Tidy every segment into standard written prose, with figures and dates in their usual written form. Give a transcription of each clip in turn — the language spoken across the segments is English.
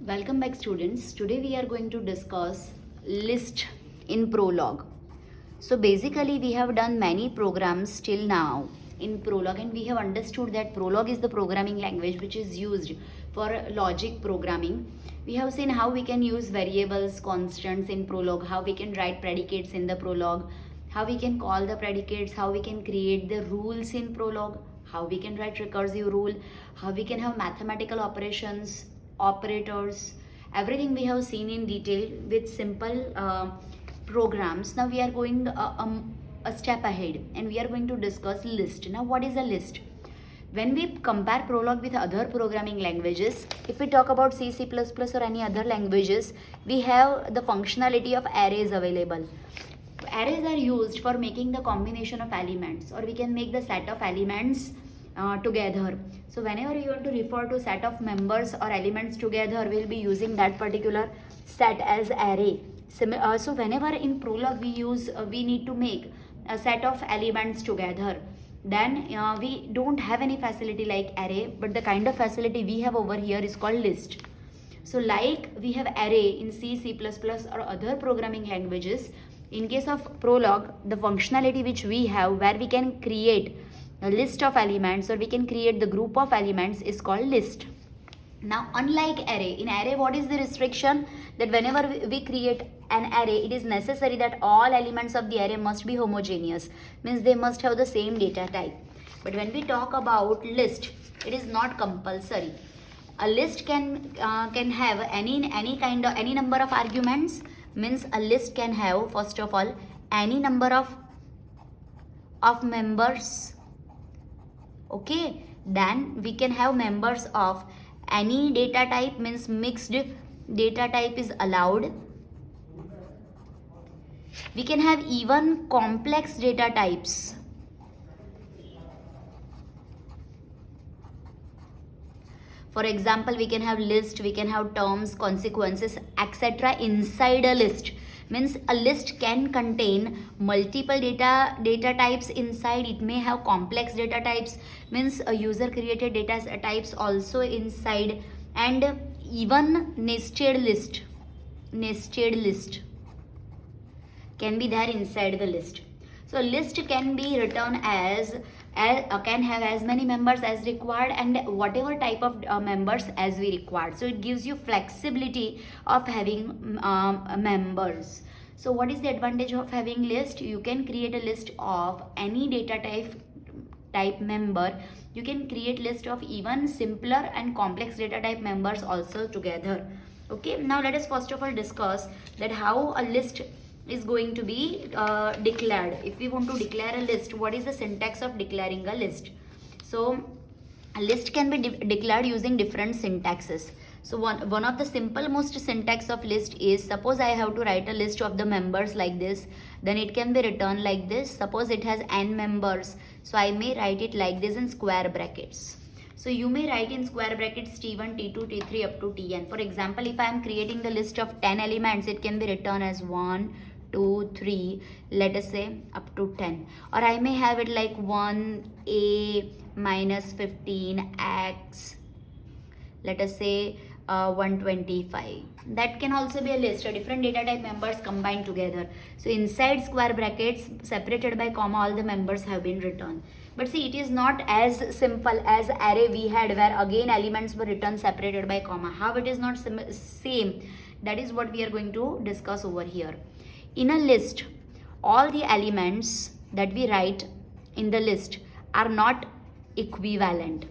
Welcome back students. Today we are going to discuss list in Prolog. So basically we have done many programs till now in Prolog and we have understood that Prolog is the programming language which is used for logic programming. We have seen how we can use variables, constants in Prolog, how we can write predicates in the Prolog, how we can call the predicates, how we can create the rules in Prolog, how we can write recursive rule, how we can have mathematical operations, operators, everything we have seen in detail with simple programs. Now we are going a step ahead and we are going to discuss list. Now what is a list? When we compare Prolog with other programming languages, if we talk about C, C++ or any other languages, we have the functionality of arrays available. Arrays are used for making the combination of elements, or we can make the set of elements together. So whenever you want to refer to set of members or elements together, we'll be using that particular set as array. So whenever in Prolog we need to make a set of elements together, then we don't have any facility like array, but the kind of facility we have over here is called list. So like we have array in C, C++ or other programming languages, in case of Prolog, the functionality which we have where we can create a list of elements or we can create the group of elements is called list. Now unlike array, in array what is the restriction? That whenever we create an array, it is necessary that all elements of the array must be homogeneous, means they must have the same data type. But when we talk about list, it is not compulsory. A list can have any number of arguments, means a list can have first of all any number of members. Okay, then we can have members of any data type, means mixed data type is allowed. We can have even complex data types. For example, we can have list, we can have terms, consequences, etc. inside a list. Means a list can contain multiple data types inside. It may have complex data types, means a user created data types also inside, and even nested list can be there inside the list. So list can be written as can have as many members as required and whatever type of members as we required. So it gives you flexibility of having members. So what is the advantage of having list? You can create a list of any data type member. You can create list of even simpler and complex data type members also together. Okay, now let us first of all discuss that how a list is going to be declared. If we want to declare a list, what is the syntax of declaring a list? So a list can be declared using different syntaxes. So one of the simple most syntax of list is, suppose I have to write a list of the members like this, then it can be written like this. Suppose it has n members, so I may write it like this in square brackets. So you may write in square brackets T1, T2, T3 up to Tn. For example, if I am creating the list of 10 elements, it can be written as 1, 2, 3, let us say up to 10. Or I may have it like 1a minus 15x, let us say 125. That can also be a list of different data type members combined together. So inside square brackets separated by comma, all the members have been written. But see, it is not as simple as array we had, where again elements were written separated by comma. How it is not same, that is what we are going to discuss over here. In a list, all the elements that we write in the list are not equivalent.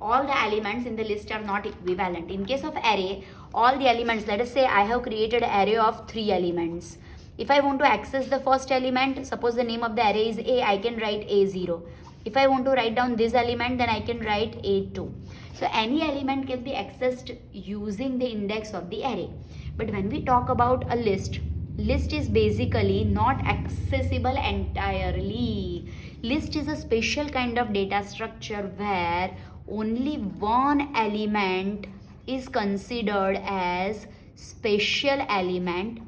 All the elements in the list are not equivalent. In case of array, all the elements, let us say I have created an array of 3 elements. If I want to access the first element, suppose the name of the array is A, I can write A0. If I want to write down this element, then I can write A2. So any element can be accessed using the index of the array. But when we talk about a list is basically not accessible entirely. List is a special kind of data structure where only one element is considered as special element,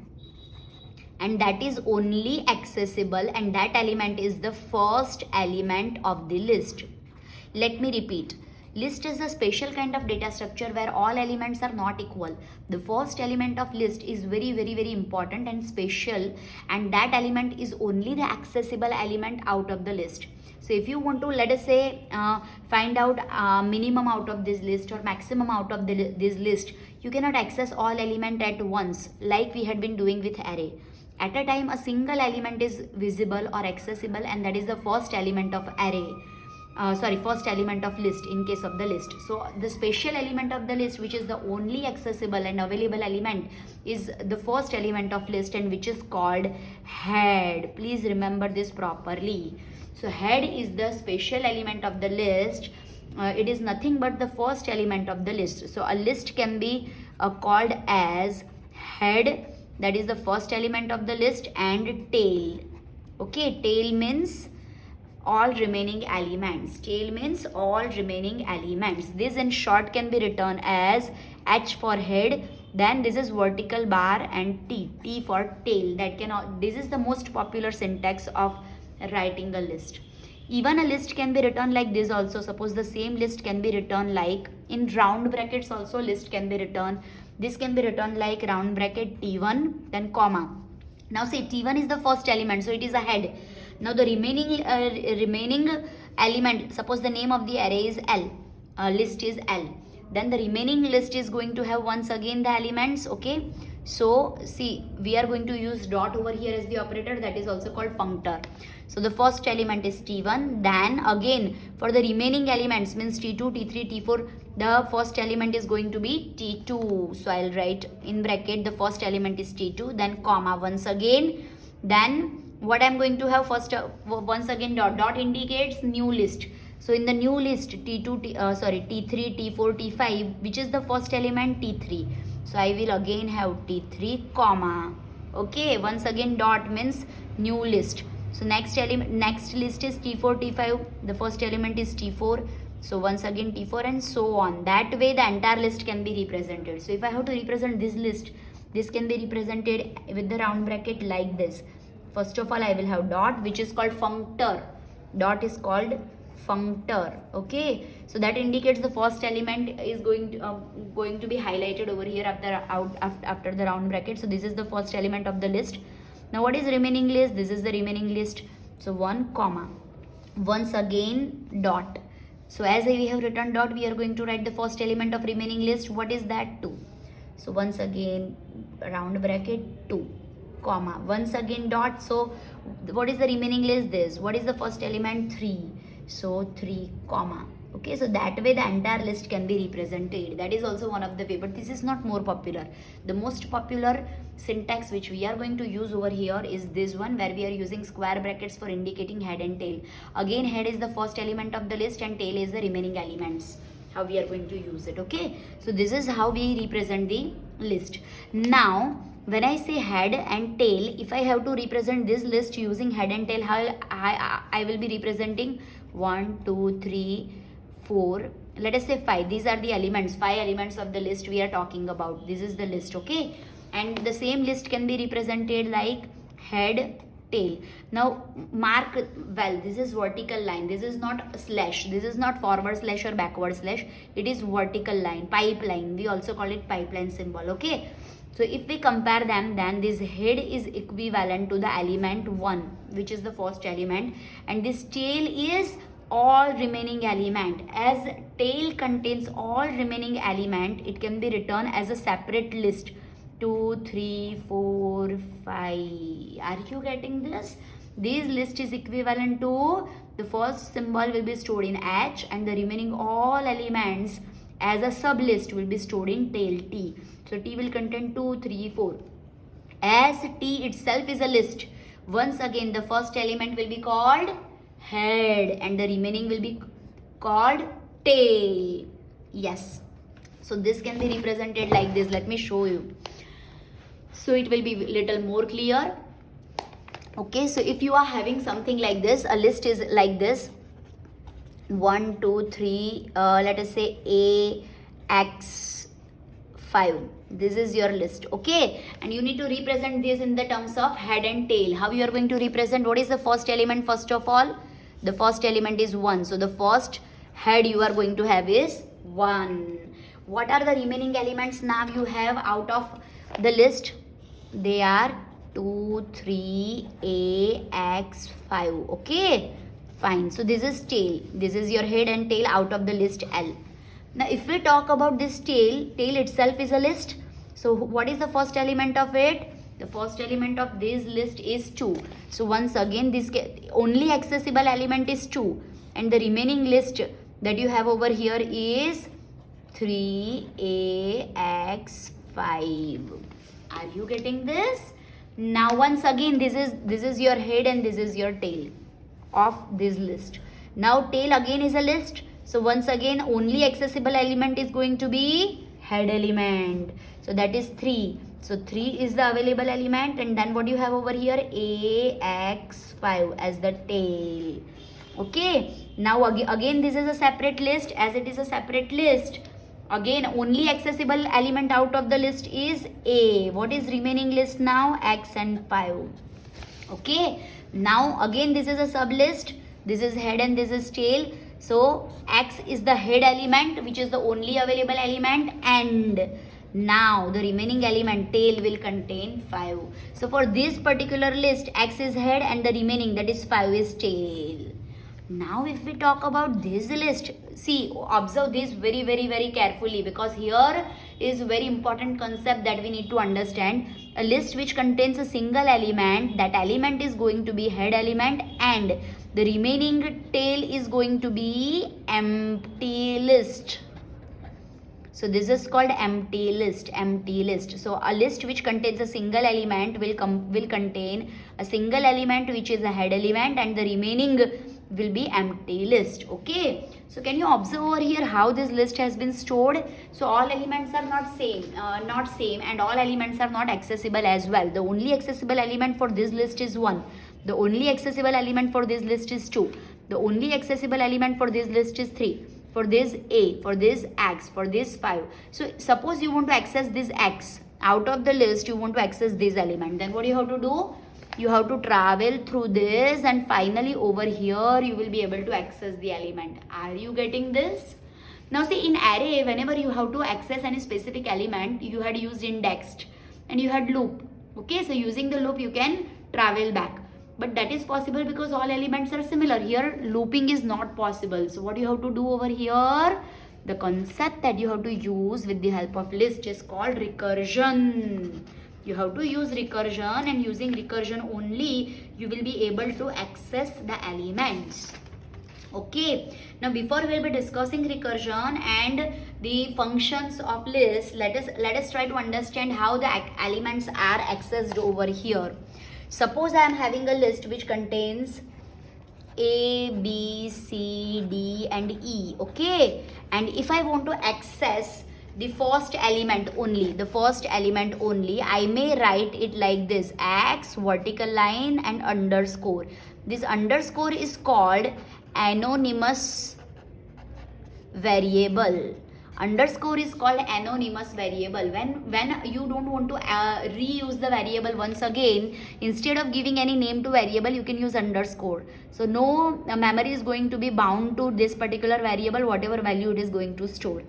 and that is only accessible, and that element is the first element of the list. Let me repeat. List is a special kind of data structure where all elements are not equal. The first element of list is very important and special, and that element is only the accessible element out of the list. So if you want to, let us say, find out minimum out of this list or maximum out of this list, you cannot access all element at once like we had been doing with array. At a time, a single element is visible or accessible, and that is the first element of array. First element of list in case of the list. So the special element of the list, which is the only accessible and available element, is the first element of list, and which is called head. Please remember this properly. So head is the special element of the list. It is nothing but the first element of the list. So a list can be called as head, that is the first element of the list, and tail. Okay, tail means all remaining elements. Tail means all remaining elements. This in short can be written as H for head, then this is vertical bar, and T for tail. This is the most popular syntax of writing a list. Even a list can be written like this also. Suppose the same list can be written like in round brackets also. List can be written. This can be written like round bracket T1 then comma. Now say T1 is the first element, so it is a head. Now the remaining element, suppose the name of the array is L, list is L, then the remaining list is going to have once again the elements. Okay, so see, we are going to use dot over here as the operator, that is also called functor. So the first element is T1, then again for the remaining elements means T2, T3, T4, the first element is going to be T2. So I'll write in bracket the first element is T2, then comma once again, then what I'm going to have first, once again dot indicates new list. So in the new list T3, T4, T5, which is the first element? T3. So I will again have T3 comma. Okay, once again dot means new list. So next list is T4, T5, the first element is T4. So once again T4 and so on. That way the entire list can be represented. So if I have to represent this list, this can be represented with the round bracket like this. First of all, I will have dot, which is called functor. Dot is called functor. Okay, so that indicates the first element is going to be highlighted over here after the round bracket. So this is the first element of the list. Now what is remaining list? This is the remaining list. So 1 comma. Once again dot. So as we have written dot, we are going to write the first element of remaining list. What is that? 2. So once again round bracket 2 comma, once again dot. So what is the remaining list? This. What is the first element? 3. So 3 comma. Okay, so that way the entire list can be represented. That is also one of the way, but this is not more popular. The most popular syntax which we are going to use over here is this one, where we are using square brackets for indicating head and tail. Again, head is the first element of the list and tail is the remaining elements. How we are going to use it. Okay, so this is how we represent the list. Now when I say head and tail, if I have to represent this list using head and tail, how I will be representing 1, 2, 3, 4, let us say 5. These are the elements, 5 elements of the list we are talking about. This is the list. Okay, and the same list can be represented like head, tail. Now mark well, this is vertical line, this is not slash, this is not forward slash or backward slash, it is vertical line, pipeline, we also call it pipeline symbol. Okay, so if we compare them, then this head is equivalent to the element 1, which is the first element, and this tail is all remaining element. As tail contains all remaining element, it can be written as a separate list. 2, 3, 4, 5. Are you getting this? This list is equivalent to the first symbol will be stored in H, and the remaining all elements as a sub list will be stored in tail T. So T will contain 2, 3, 4. As T itself is a list, once again the first element will be called head and the remaining will be called tail. Yes. So this can be represented like this. Let me show you. So it will be little more clear. Okay, so if you are having something like this, a list is like this. 1, 2, 3, let us say A, X, 5. This is your list. Okay, and you need to represent this in the terms of head and tail. How you are going to represent? What is the first element? First of all, the first element is 1. So the first head you are going to have is 1. What are the remaining elements now you have out of the list? They are 2, 3, A, X, 5. Okay, fine. So this is tail. This is your head and tail out of the list L. Now if we talk about this tail itself is a list. So what is the first element of it? The first element of this list is 2. So once again this only accessible element is 2, and the remaining list that you have over here is 3AX5. Are you getting this? Now once again this is your head and this is your tail of this list. Now tail again is a list. So once again only accessible element is going to be head element. So that is 3. So 3 is the available element, and then what you have over here? AX5 as the tail. Okay. Now again this is a separate list. As it is a separate list, again only accessible element out of the list is A. What is remaining list now? X and 5. Okay. Now again this is a sub list. This is head and this is tail. So X is the head element, which is the only available element, and now the remaining element tail will contain 5. So for this particular list, X is head and the remaining, that is 5, is tail. Now if we talk about this list, see, observe this very carefully, because here is very important concept that we need to understand. A list which contains a single element, that element is going to be head element, and the remaining tail is going to be empty list. So this is called empty list. So a list which contains a single element will contain a single element which is a head element, and the remaining will be empty list. Okay. So can you observe over here how this list has been stored? So all elements are not same, and all elements are not accessible as well. The only accessible element for this list is 1. The only accessible element for this list is 2. The only accessible element for this list is 3. For this A, for this X, for this 5. So suppose you want to access this X out of the list, you want to access this element, then what you have to do? You have to travel through this, and finally over here you will be able to access the element. Are you getting this? Now see, in array, whenever you have to access any specific element, you had used indexed and you had loop. Okay, so using the loop you can travel back. But that is possible because all elements are similar. Here looping is not possible. So what you have to do over here? The concept that you have to use with the help of list is called recursion. You have to use recursion, and using recursion only you will be able to access the elements. Okay. Now before we will be discussing recursion and the functions of list, let us try to understand how the elements are accessed over here. Suppose I am having a list which contains A, B, C, D and E. Okay. And if I want to access the first element only, I may write it like this: X, vertical line and underscore. This underscore is called anonymous variable. Underscore is called anonymous variable. When you don't want to reuse the variable once again, instead of giving any name to variable, you can use underscore. So no memory is going to be bound to this particular variable, whatever value it is going to store.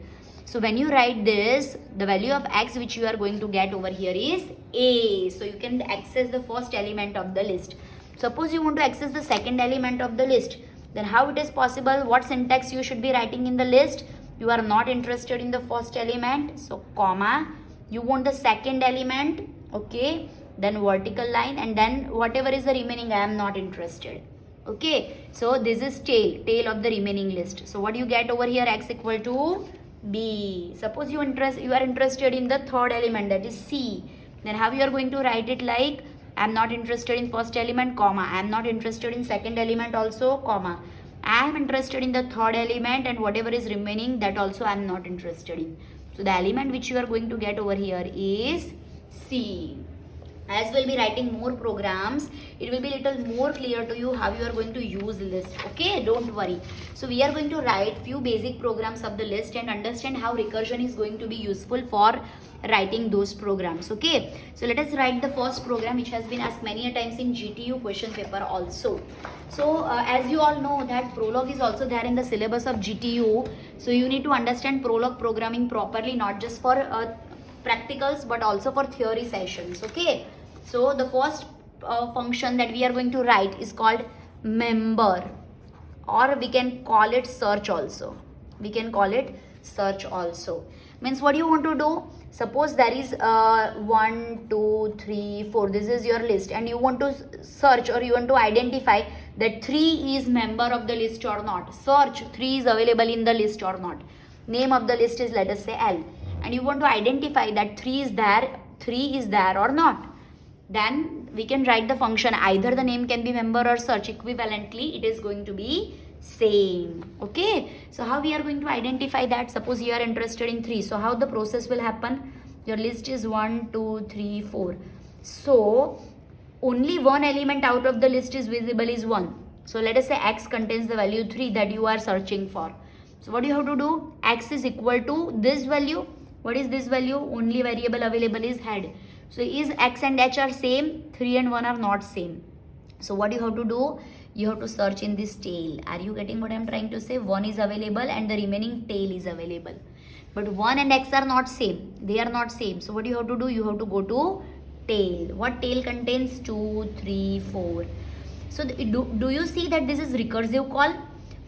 So when you write this, the value of X which you are going to get over here is A. So you can access the first element of the list. Suppose you want to access the second element of the list, then how it is possible? What syntax you should be writing in the list? You are not interested in the first element, so comma. You want the second element, okay, then vertical line, and then whatever is the remaining, I am not interested. Okay, so this is tail of the remaining list. So what you get over here? X equal to B. Suppose you are interested in the third element, that is C. Then how you are going to write it? Like, I am not interested in first element, comma. I am not interested in second element also, comma. I am interested in the third element, and whatever is remaining, that also I am not interested in. So the element which you are going to get over here is C. as we'll be writing more programs, it will be little more clear to you how you are going to use list. Okay, don't worry. So we are going to write few basic programs of the list and understand how recursion is going to be useful for writing those programs. Okay, so let us write the first program, which has been asked many a times in GTU question paper also. So as you all know that Prolog is also there in the syllabus of GTU, so you need to understand Prolog programming properly, not just for practicals but also for theory sessions. Okay, so the first function that we are going to write is called member, or we can call it search also. We can call it search also. Means what you want to do, suppose there is 1 2 3 4, this is your list, and you want to search or you want to identify that 3 is member of the list or not. Search 3 is available in the list or not. Name of the list is, let us say, L, and you want to identify that 3 is there or not. Then we can write the function, either the name can be member or search, equivalently it is going to be same. Okay, so how we are going to identify that? Suppose you are interested in 3, so how the process will happen? Your list is 1 2 3 4, so only one element out of the list is visible is 1. So let us say x contains the value 3 that you are searching for. So what you have to do, x is equal to this value. What is this value? Only variable available is head. So is x and h are same? 3 and 1 are not same. So what you have to do? You have to search in this tail. Are you getting what I am trying to say? 1 is available and the remaining tail is available. But 1 and x are not same. They are not same. So what you have to do? You have to go to tail. What tail contains? 2, 3, 4. So do you see that this is recursive call?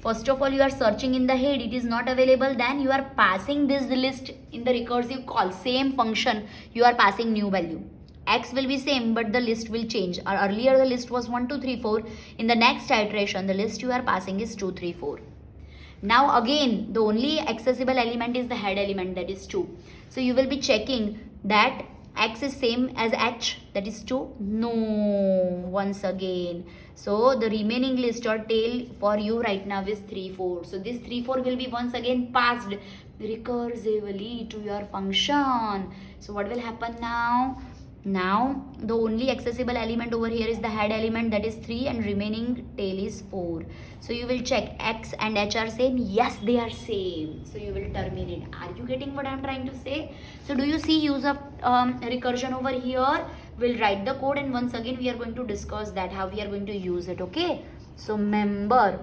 First of all, you are searching in the head, it is not available, then you are passing this list in the recursive call, same function, you are passing new value. X will be same, but the list will change. Earlier the list was 1 2 3 4. In the next iteration, the list you are passing is 2 3 4. Now again, the only accessible element is the head element, that is 2. So you will be checking that x is same as h, that is 2. No, once again. So the remaining list or tail for you right now is 3 4. So this 3 4 will be once again passed recursively to your function. So what will happen now? Now the only accessible element over here is the head element, that is 3, and remaining tail is 4. So you will check x and h are same. Yes, they are same. So you will terminate. Are you getting what I am trying to say? So do you see use of recursion over here? We'll write the code and once again we are going to discuss that how we are going to use it. Okay, so member.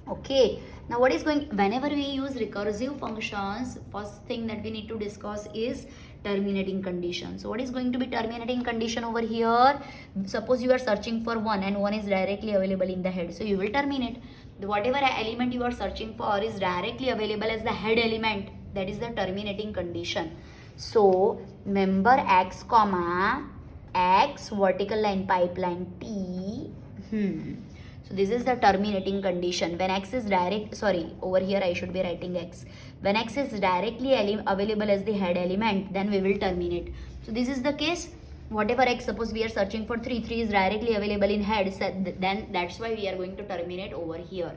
Okay, now what is going, whenever we use recursive functions, first thing that we need to discuss is terminating condition. So what is going to be terminating condition over here? Suppose you are searching for 1 and 1 is directly available in the head, so you will terminate. Whatever element you are searching for is directly available as the head element, that is the terminating condition. So member x comma x vertical line pipeline t. So this is the terminating condition. When x is over here I should be writing x. When x is directly available as the head element, then we will terminate. So this is the case. Whatever x, suppose we are searching for 3 is directly available in head, then that's why we are going to terminate over here.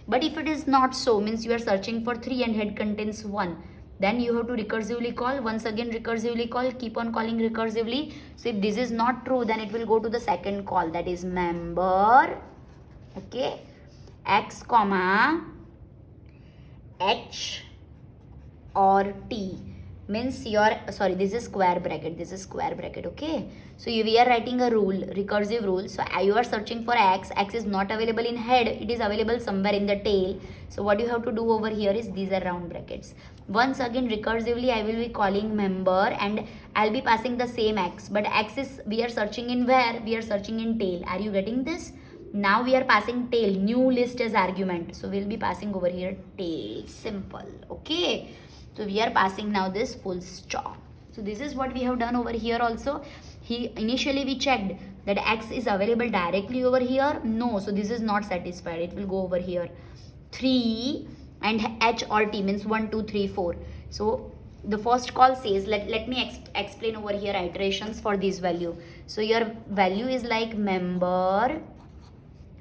But if it is not so, means you are searching for 3 and head contains 1, then you have to recursively call. Once again recursively call, keep on calling recursively. So if this is not true, then it will go to the second call, that is member, okay, x comma h or t, means your, this is square bracket, okay. So we are writing a rule, recursive rule. So you are searching for x is not available in head, it is available somewhere in the tail. So what you have to do over here is, these are round brackets. Once again recursively I will be calling member and I'll be passing the same x, but x is, we are searching in where? We are searching in tail. Are you getting this? Now we are passing tail, new list as argument. So we'll be passing over here tail, simple, okay. So we are passing now this full stop. So this is what we have done over here also. Initially we checked that x is available directly over here. No, so this is not satisfied. It will go over here. 3 and h or t, means 1 2 3 4. So the first call says, let me explain over here iterations for this value. So your value is like member,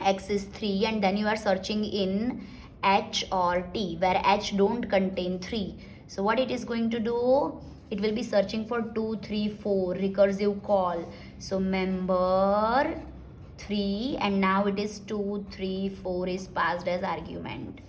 x is 3, and then you are searching in h or t, where h don't contain 3. So what it is going to do? it will be searching for 2, 3, 4 recursive call. So member 3, and now it is 2, 3, 4 is passed as argument.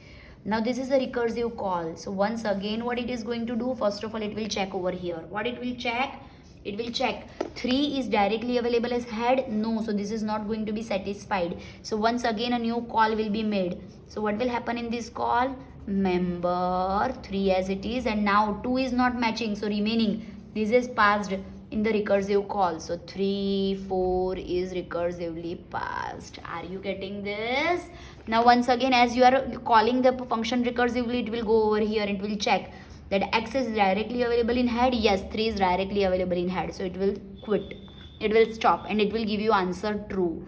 Now this is a recursive call. So once again what it is going to do, first of all it will check over here. What it will check? It will check 3 is directly available as head. No, so this is not going to be satisfied. So once again a new call will be made. So what will happen in this call? Member 3 as it is, and now 2 is not matching, so remaining this is passed in the recursive call. So 3, 4 is recursively passed. Are you getting this? Now once again, as you are calling the function recursively, it will go over here, it will check that x is directly available in head. Yes, 3 is directly available in head, so it will quit, it will stop, and it will give you answer true.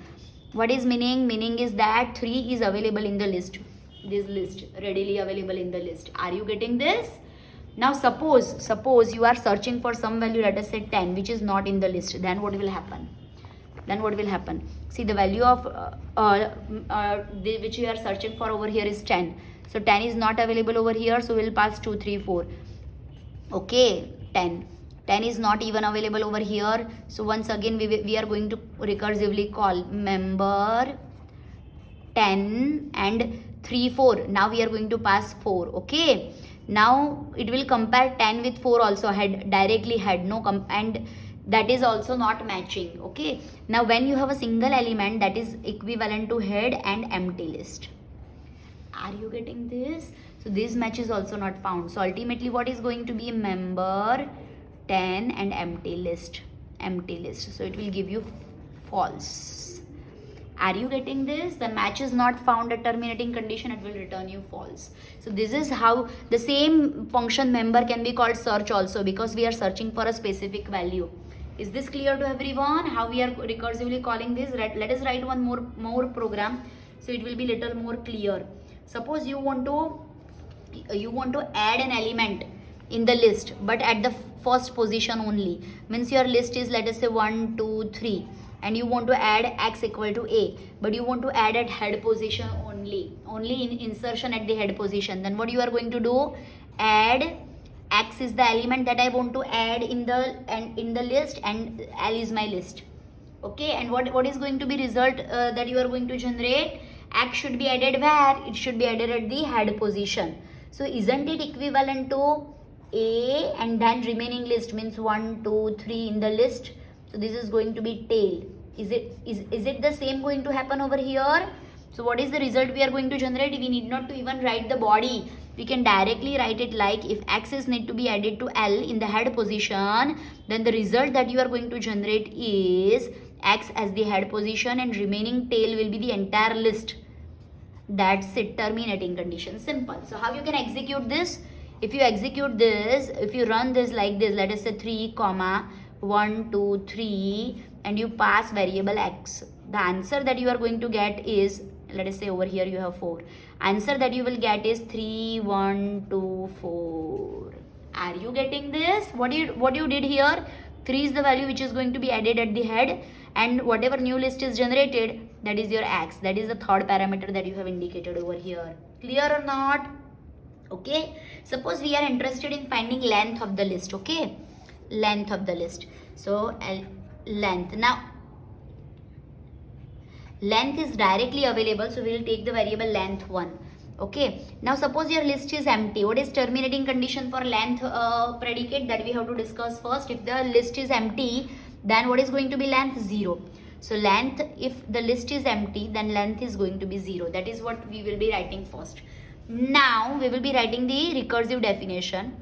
What is meaning? Meaning is that 3 is available in the list, this list, readily available in the list. Are you getting this? Now suppose you are searching for some value, let us say 10, which is not in the list. Then what will happen? See, the value of which you are searching for over here is 10. So 10 is not available over here, so we'll pass 2, 3, 4. Okay, 10 is not even available over here. So once again we are going to recursively call member 10 and 3, 4. Now we are going to pass 4. Okay, now it will compare 10 with 4 also, head, directly head, no and that is also not matching. Okay, now when you have a single element, that is equivalent to head and empty list. Are you getting this? So this match is also not found. So ultimately what is going to be? Member 10 and empty list. So it will give you false. Are you getting this? The match is not found at terminating condition, it will return you false. So this is how the same function member can be called search also, because we are searching for a specific value. Is this clear to everyone? How we are recursively calling this? Let us write one more program, so it will be little more clear. Suppose you want to add an element in the list, but at the first position only. Means your list is, let us say 1, 2, 3, and you want to add x equal to a, but you want to add at head position only in insertion at the head position. Then what you are going to do? Add x is the element that I want to add in the list, and L is my list. Okay, and what is going to be result that you are going to generate? X should be added where? It should be added at the head position. So isn't it equivalent to A and then remaining list, means 1, 2, 3 in the list? So this is going to be tail. Is it the same going to happen over here? So what is the result we are going to generate? We need not to even write the body. We can directly write it like, if X is need to be added to L in the head position, then the result that you are going to generate is X as the head position, and remaining tail will be the entire list. That's it, terminating condition. Simple. So how you can execute this? If you execute this, if you run this like this, let us say 3, 1, 2, 3, and you pass variable x, the answer that you are going to get is, let us say over here you have 4. Answer that you will get is 3, 1, 2, 4. Are you getting this? What you did here? 3 is the value which is going to be added at the head, and whatever new list is generated, that is your x. That is the third parameter that you have indicated over here. Clear or not? Okay, suppose we are interested in finding length of the list. Okay, length of the list. So length. Now length is directly available, so we will take the variable length 1. Okay, now suppose your list is empty. What is terminating condition for length predicate? That we have to discuss first. If the list is empty, then what is going to be length? 0. So length, if the list is empty, then length is going to be 0. That is what we will be writing first. Now we will be writing the recursive definition.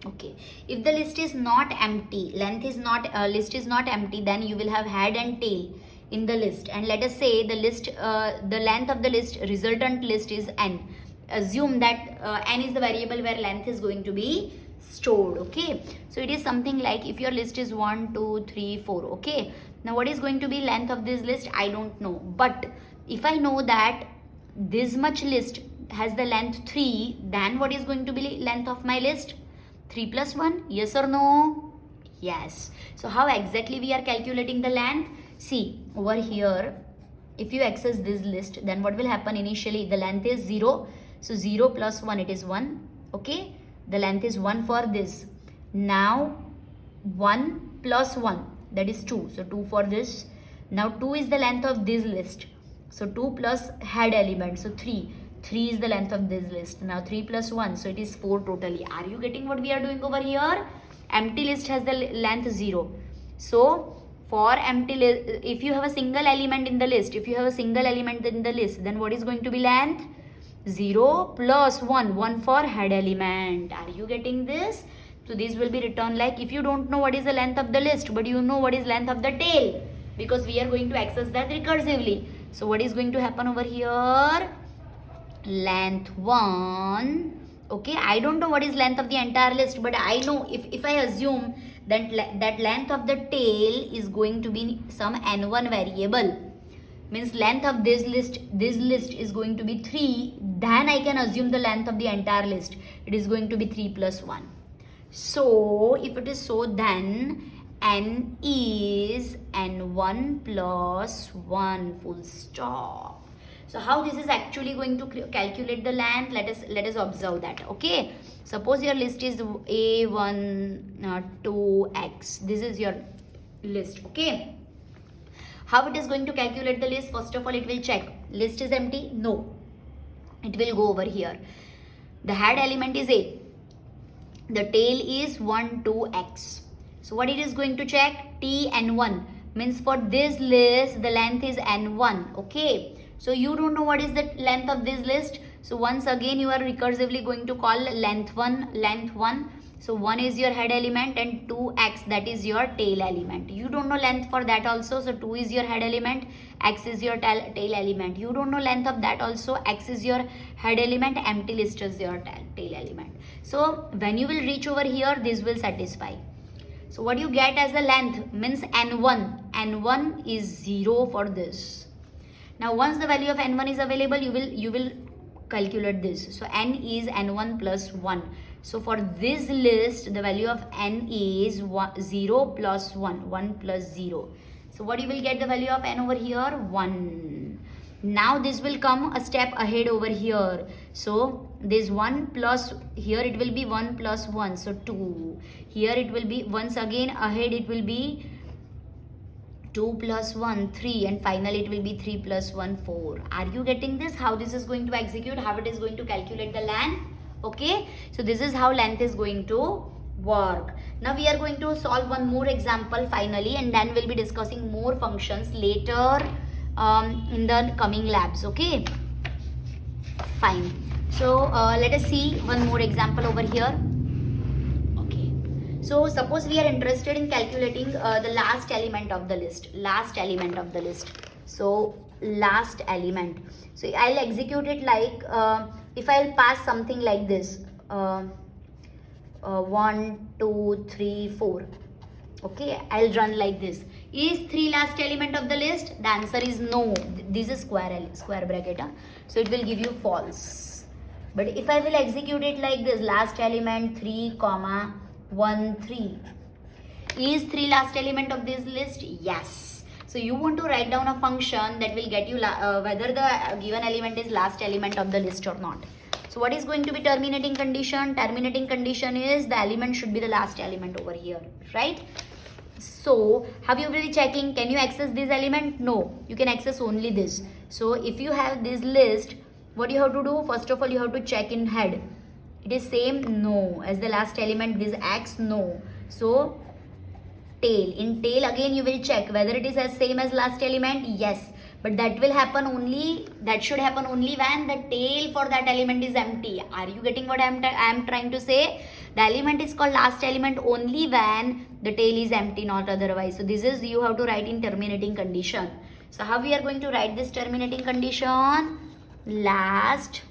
Okay, if the list is not empty, list is not empty, then you will have head and tail in the list. And let us say the list, the length of the list, resultant list is n. Assume that n is the variable where length is going to be stored. Okay, so it is something like, if your list is 1, 2, 3, 4. Okay, now what is going to be length of this list? I don't know, but if I know that this much list has the length 3, then what is going to be length of my list? 3 plus 1, yes or no? Yes. So how exactly we are calculating the length? See over here, if you access this list, then what will happen initially? The length is 0. So 0 plus 1, it is 1. Okay, the length is 1 for this. Now 1 plus 1, that is 2, so 2 for this. Now 2 is the length of this list, so 2 plus head element, so 3 is the length of this list. Now 3 plus 1, so it is 4 totally. Are you getting what we are doing over here? Empty list has the length 0. So for empty list, if you have a single element in the list, then what is going to be length? 0 plus 1, 1 for head element. Are you getting this? So this will be written like, if you don't know what is the length of the list, but you know what is length of the tail, because we are going to access that recursively. So what is going to happen over here? Length 1. Okay, I don't know what is length of the entire list, but I know if I assume that length of the tail is going to be some n1 variable, means length of this list is going to be 3, then I can assume the length of the entire list, it is going to be 3 plus 1. So if it is so, then n is n1 plus 1, full stop. So how this is actually going to calculate the length, let us observe that. Okay, suppose your list is a1 2x, this is your list. Okay, how it is going to calculate the list? First of all, it will check list is empty. No, it will go over here. The head element is a, the tail is 1 2x. So what it is going to check? T n1, means for this list the length is n1. Okay, so you don't know what is the length of this list, so once again you are recursively going to call length 1. So 1 is your head element and 2x, that is your tail element. You don't know length for that also, so 2 is your head element, x is your tail element. You don't know length of that also, x is your head element, empty list is your tail element. So when you will reach over here, this will satisfy. So what you get as the length means n1 is 0 for this. Now once the value of n1 is available, you will calculate this. So n is n1 plus 1. So for this list, the value of n is 0 plus 1 plus 0. So what you will get the value of n over here? 1. Now this will come a step ahead over here. So this 1 plus, here it will be 1 plus 1, so 2. Here it will be, once again ahead it will be 2 plus 1 3, and finally it will be 3 plus 1 4. Are you getting this? How this is going to execute, how it is going to calculate the length? Okay, so this is how length is going to work. Now we are going to solve one more example finally, and then we'll be discussing more functions later in the coming labs. Okay, fine. So let us see one more example over here. Okay, so suppose we are interested in calculating the last element of the list. So last element, so I'll execute it like if I'll pass something like this 1 2 3 4. Okay, I'll run like this. Is 3 last element of the list? The answer is no. This is square bracket, so it will give you false. But if I will execute it like this, last element 3 comma 1 3, is 3 last element of this list? Yes. So you want to write down a function that will get you whether the given element is last element of the list or not. So what is going to be terminating condition? Terminating condition is the element should be the last element over here, right? So how you will be checking? Can you access this element? No, you can access only this. So if you have this list, what you have to do? First of all, you have to check in head. It is same? No. As the last element, this x? No. So tail, in tail again you will check whether it is as same as last element. Yes, but that will happen only, that should happen only when the tail for that element is empty. Are you getting what I am trying to say? The element is called last element only when the tail is empty, not otherwise. So this is, you have to write in terminating condition. So how we are going to write this terminating condition? Last,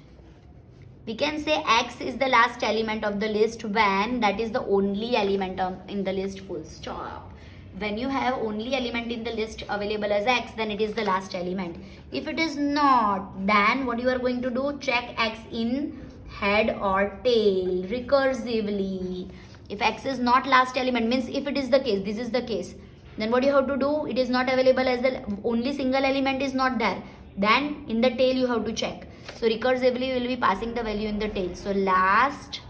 we can say x is the last element of the list when that is the only element in the list, full stop. When you have only element in the list available as x, then it is the last element. If it is not, then what you are going to do? Check x in head or tail recursively. If x is not last element, means if it is the case, this is the case, then what you have to do? It is not available as the only single element is not there, then in the tail you have to check. So recursively you will be passing the value in the tail. So last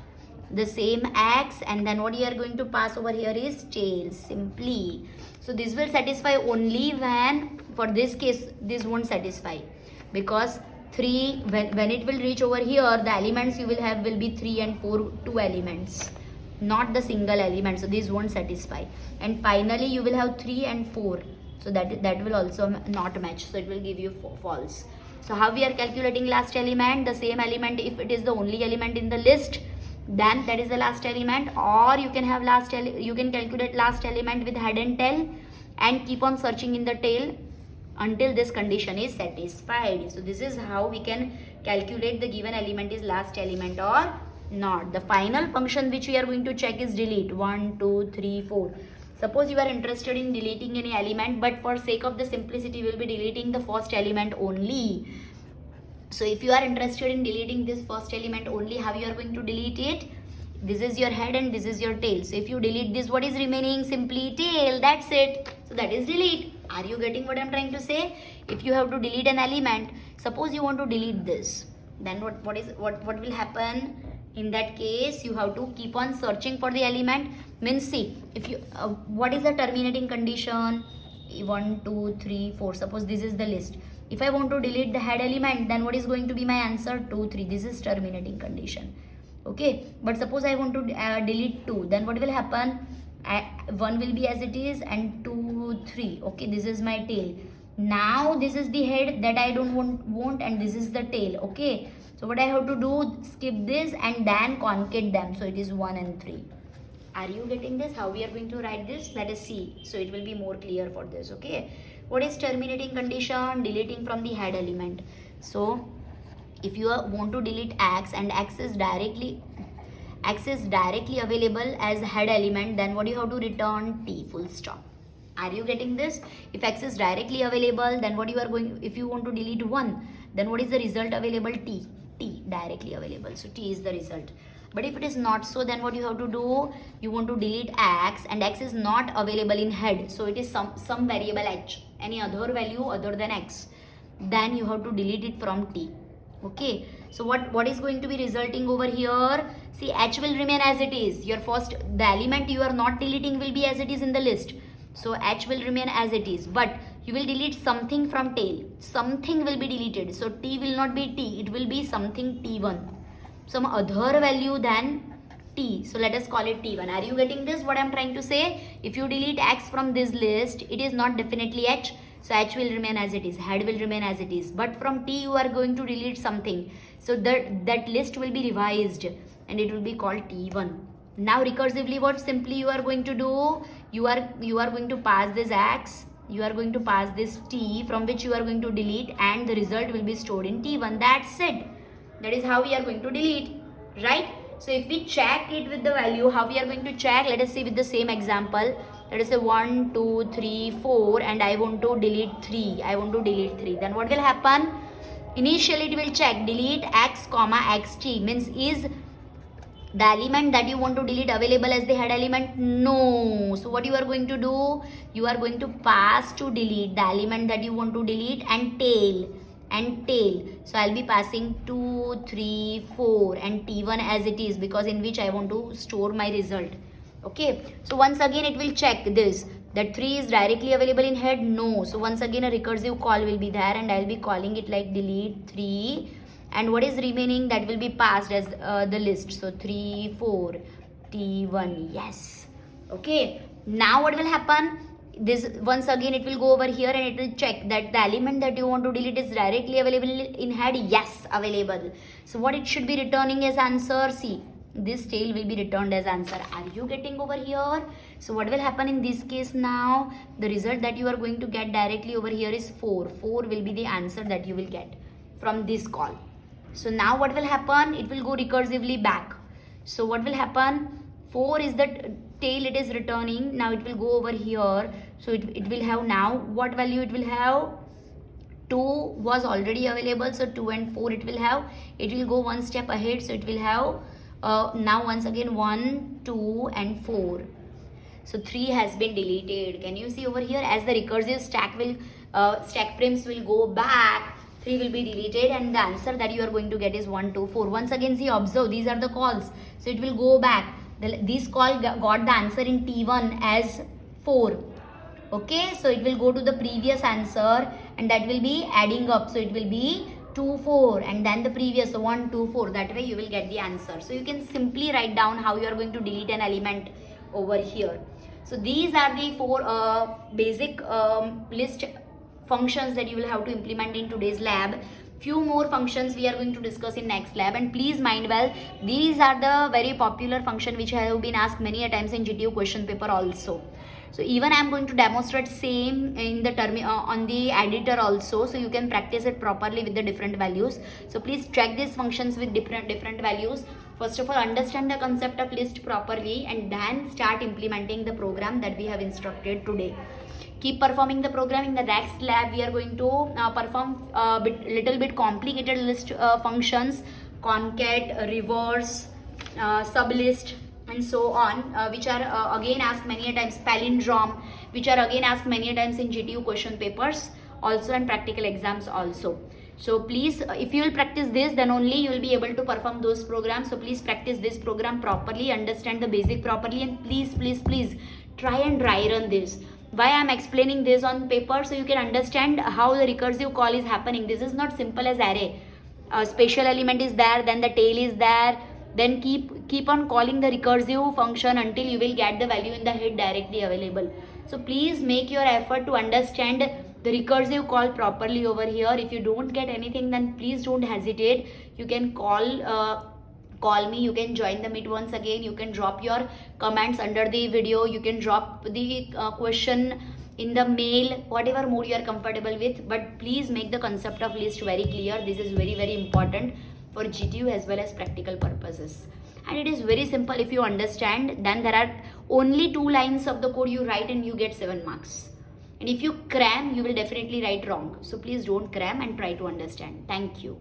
the same x, and then what you are going to pass over here is tail simply. So this will satisfy only when, for this case this won't satisfy, because 3, when it will reach over here, the elements you will have will be 3 and 4, 2 elements, not the single element, so this won't satisfy. And finally you will have 3 and 4, so that will also not match, so it will give you false. So how we are calculating last element? The same element, if it is the only element in the list, then that is the last element. Or you can have you can calculate last element with head and tail and keep on searching in the tail until this condition is satisfied. So this is how we can calculate the given element is last element or not. The final function which we are going to check is delete. 1, 2, 3, 4. Suppose you are interested in deleting any element, but for sake of the simplicity we will be deleting the first element only. So if you are interested in deleting this first element only, how you are going to delete it? This is your head and this is your tail. So if you delete this, what is remaining? Simply tail. That's it. So that is delete. Are you getting what I am trying to say? If you have to delete an element, suppose you want to delete this, then what will happen? In that case, you have to keep on searching for the element. Means see, if you what is the terminating condition? 1, 2, 3, 4. Suppose this is the list. If I want to delete the head element, then what is going to be my answer? 2, 3. This is terminating condition. Okay, but suppose I want to delete 2, then what will happen? 1 will be as it is and 2, 3. Okay, this is my tail. Now this is the head that I don't want and this is the tail. Okay, so what I have to do, skip this and then concate them. So it is 1 and 3. Are you getting this? How we are going to write this? Let us see. So it will be more clear for this. Okay, what is terminating condition? Deleting from the head element. So if you want to delete x and x is directly available as head element, then what you have to return? T, full stop. Are you getting this? If x is directly available, then what you are going, if you want to delete 1, then what is the result available? T directly available, so T is the result. But if it is not so, then what you have to do? You want to delete x and x is not available in head, so it is some variable h, any other value other than x, then you have to delete it from T. Okay, so what is going to be resulting over here? See, h will remain as it is. Your first, the element you are not deleting will be as it is in the list, so h will remain as it is, but you will delete something from tail. Something will be deleted, so T will not be T, it will be something T1, some other value than T. So let us call it T1. Are you getting this? What I am trying to say? If you delete x from this list, it is not definitely h, so h will remain as it is, head will remain as it is, but from T you are going to delete something, so that list will be revised and it will be called T1. Now recursively, what simply you are going to do? You are going to pass this x, you are going to pass this T, from which you are going to delete, and the result will be stored in T1. That's it. That is how we are going to delete, right? So if we check it with the value, how we are going to check? Let us see with the same example. Let us say 1, 2, 3, 4 and I want to delete 3. Then what will happen? Initially it will check delete x comma xt, means is the element that you want to delete available as the head element? No. So what you are going to do? You are going to pass to delete the element that you want to delete and tail. So I'll be passing 2, 3, 4 and T1 as it is, because in which I want to store my result. Okay, so once again it will check this, that 3 is directly available in head? No. So once again a recursive call will be there and I'll be calling it like delete 3, and what is remaining, that will be passed as the list. So 3, 4, T1, yes. Okay, now what will happen? This once again it will go over here and it will check that the element that you want to delete is directly available in head. Yes, available. So what it should be returning as answer? See, this tail will be returned as answer. Are you getting over here? So what will happen in this case now? The result that you are going to get directly over here is 4. 4 will be the answer that you will get from this call. So now what will happen? It will go recursively back. So what will happen? 4 is the tail it is returning. Now it will go over here. So it will have now what value it will have? 2 was already available. So 2 and 4 it will have. It will go one step ahead. So it will have now once again 1, 2 and 4. So 3 has been deleted. Can you see over here? As the recursive stack frames will go back, 3 will be deleted, and the answer that you are going to get is 1, 2, 4. Once again, see, observe, these are the calls, so it will go back. This call got the answer in T1 as 4. Okay, so it will go to the previous answer, and that will be adding up, so it will be 2, 4, and then the previous 1, 2, 4. That way you will get the answer. So you can simply write down how you are going to delete an element over here. So these are the 4 basic list functions that you will have to implement in today's lab. Few more functions we are going to discuss in next lab, and please mind well, these are the very popular function which have been asked many a times in GTU question paper also. So even I am going to demonstrate same in the on the editor also, so you can practice it properly with the different values. So please check these functions with different values. First of all, understand the concept of list properly, and then start implementing the program that we have instructed today. Keep performing the program. In the next lab, we are going to perform little bit complicated list functions, concat, reverse, sublist, and so on, which are again asked many a times, palindrome, which are again asked many a times in GTU question papers also, and practical exams also. So please, if you will practice this, then only you will be able to perform those programs. So please practice this program properly, understand the basic properly, and please try and dry run this. Why I am explaining this on paper, so you can understand how the recursive call is happening. This is not simple as array. A special element is there, then the tail is there, then keep on calling the recursive function until you will get the value in the head directly available. So please make your effort to understand the recursive call properly over here. If you don't get anything, then please don't hesitate. You can call me, you can join the meet once again, you can drop your comments under the video, you can drop the question in the mail, whatever mode you are comfortable with, but please make the concept of list very clear. This is very important for GTU as well as practical purposes, and it is very simple. If you understand, then there are only 2 lines of the code you write and you get 7 marks, and if you cram, you will definitely write wrong. So please don't cram and try to understand. Thank you.